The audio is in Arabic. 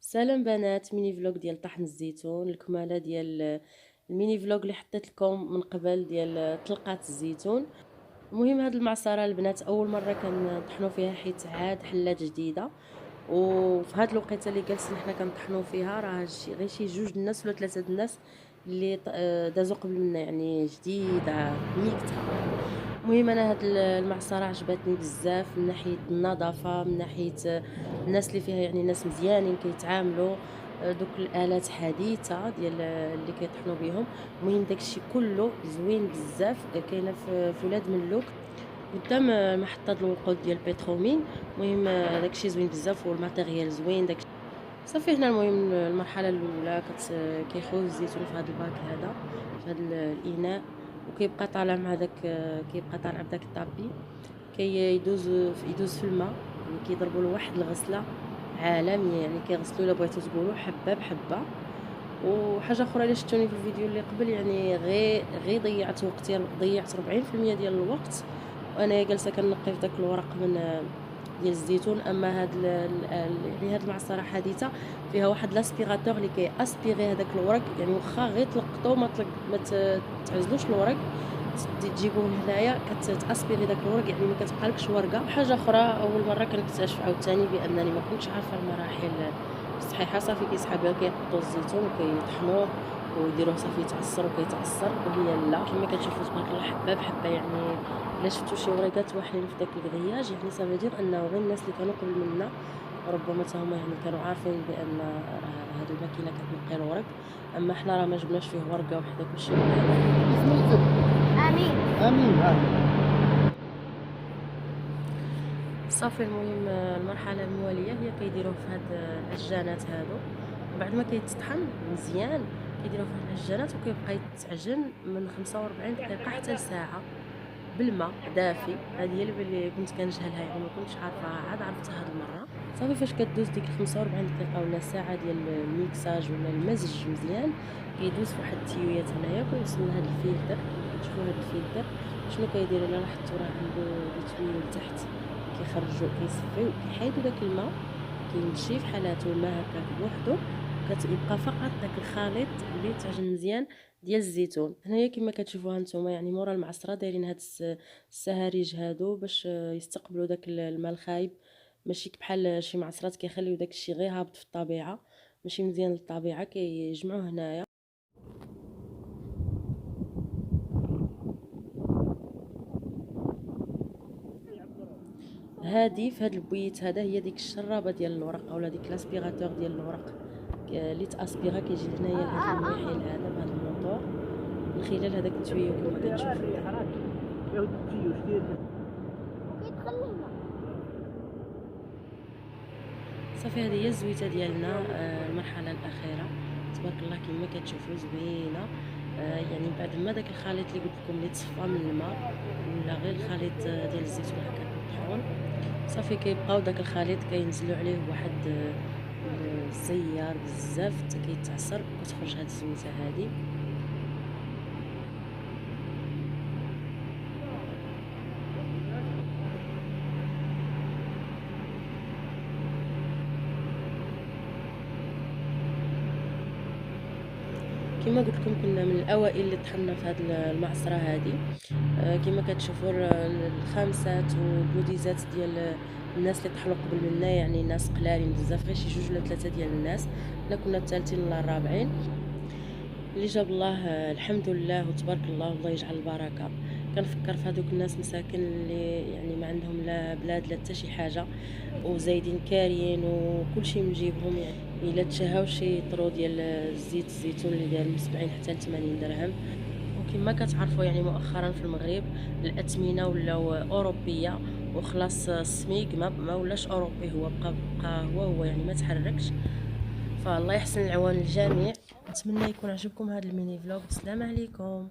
سلام بنات، ميني فلوق ديال طحن الزيتون. الكماله ديال الميني فلوق اللي حطيت لكم من قبل ديال طلقات الزيتون. المهم هاد المعصره البنات اول مره كنطحنوا فيها حيت عاد حلات جديده، وفي هاد الوقيته اللي جالسين حنا كنطحنوا فيها راه غير شي جوج الناس ولا ثلاثه الناس اللي دازوا قبل منا، يعني جديده ميكته. المهم انا هاد المعصره عجبتني بزاف من ناحيه النظافه، من ناحيه الناس اللي فيها، يعني ناس مزيانين كيتعاملوا. دوك الالات حديثه ديال اللي كيطحنوا بهم. المهم داكشي كله زوين بزاف. كاينه في ولاد ملوك قدام محطه الوقود ديال بترومين. المهم داكشي زوين بزاف والماتيريال زوين داكشي. صافي هنا المهم المرحله الاولى كيخوي الزيتون في هذا الباك هذا، في هذا الاناء، وكيبقى طالع مع داك، كيبقى طالع بداك الطابي. يدوز في الماء، يعني كيضربوا له واحد الغسله عالميه، يعني كيغسلوا الا بغيتو تقولوا حبه بحبه. وحاجه اخرى اللي شفتوني في الفيديو اللي قبل، يعني غير ضيعت وقتي، ضيعت 40% ديال الوقت وانا جالسه كنقي في داك الورق من ديال الزيتون. اما يعني هاد المعصره حديثه فيها واحد لاسبيراتور اللي كياسبيغي هذاك الورق، يعني واخا غير تلقطو ما تعزلوش الورق، تجيبوه هنايا كتاسبيغي داك الورق، يعني ما كتبقالكش ورقه. وحاجه اخرى اول مره كنكتشف عاوتاني بانني ما كنتش عارفه المراحل الصحيحه. صافي كيسحابوها كيحطوا الزيتون وكيطحنوه ويديروه صافي يتعصر وكيتعصر، وهي لا كما كتشوفوا تبارك الله حبه بحبه. يعني الا شفتوا شي وريقات واحدين في داك الكرياج، يعني صافي دير انه غير الناس اللي كانوا قبل منا ربما تا هما يعني كانوا عارفين بان راه هاد الماكينه كتنقي الورق. اما حنا راه ما جبناش فيه ورقه وحده كلشي. امين. امين امين. صافي المهم المرحله المواليه هي كيديروه في هاد العجانات هادو. بعد ما كيتطحن مزيان كيديروه في هاد العجانات وكيبقى يتعجن من 45 دقيقه حتى لساعه بالماء دافي. هذه هي اللي كنت كنجهلها، يعني ما كنتش عارفاها، عاد عرفتها هاد المره. صافي فاش كدوز ديك 45 دقيقه ولا ساعه ديال الميكساج ولا المزج مزيان، كيدوز في واحد التيويات هنايا كيوصل لهاد الفلتر. شوفوا هاد الفلتر شنو كيدير، الا لاحظتوا راه عنده تيوي لتحت، كيخرجوا كيصفيو كيحيدوا داك الماء، كيمشي في حالاته الماء هكاك بوحدو، كتبقى فقط داك الخليط اللي تعجن مزيان ديال الزيتون. هنايا كما كتشوفوها نتوما، يعني مورا المعصره دايرين هاد السهاريج هادو باش يستقبلوا داك الماء الخايب، ماشي بحال شي معصرات كيخليو داك الشيء غير هابط في الطبيعه، ماشي مزيان للطبيعه. كيجمعوه هنايا. هادي في هاد البويت هذا هي ديك الشرابه ديال الورق اولا ديك لاسبيراتور ديال الورق اللي تاسبيغا، كيجي هنايا لهاد المحيل هذا بهذا الموطور من خلال هذاك التويو كما كتشوفوا. صافي هذه هي الزويته ديالنا، المرحله الاخيره تبارك الله كما كتشوفوا زوينه. يعني بعد ما داك الخليط اللي قلت لكم اللي تصفى من الماء ولا غير الخليط ديال الزيتون هكا مطحون، صافي كيبقاو داك الخليط كينزلوا عليه واحد الزيار بزاف حتى كيتعصر وكتخرج هاد الزويته هادي. كما قلت لكم كنا من الاوائل اللي طحنا في هذه المعصره هذه. كما كتشوفوا الخامسات والبوديزات ديال الناس اللي طحنوا قبل منا، يعني ناس قلالين بزاف، غير شي جوج ولا ثلاثه ديال الناس. حنا كنا الثالثين ولا الرابعين اللي جاب الله. الحمد لله وتبارك الله والله يجعل البركه. كنفكر في هذوك الناس مساكن اللي يعني ما عندهم لا بلاد لا حتى شي حاجه، وزايدين كاريين وكل شيء من جيبهم، يعني الا تشهاو شي طرو ديال الزيت الزيتون اللي داير من 70 حتى ل 80 درهم. وكما كتعرفوا يعني مؤخرا في المغرب الاثمنه ولاو اوروبيه، وخلاص السميق ما ولاش اوروبي، هو بقى هو يعني ما تحركش. فالله يحسن العوان للجميع. نتمنى يكون عجبكم هذا الميني فلوج. السلام عليكم.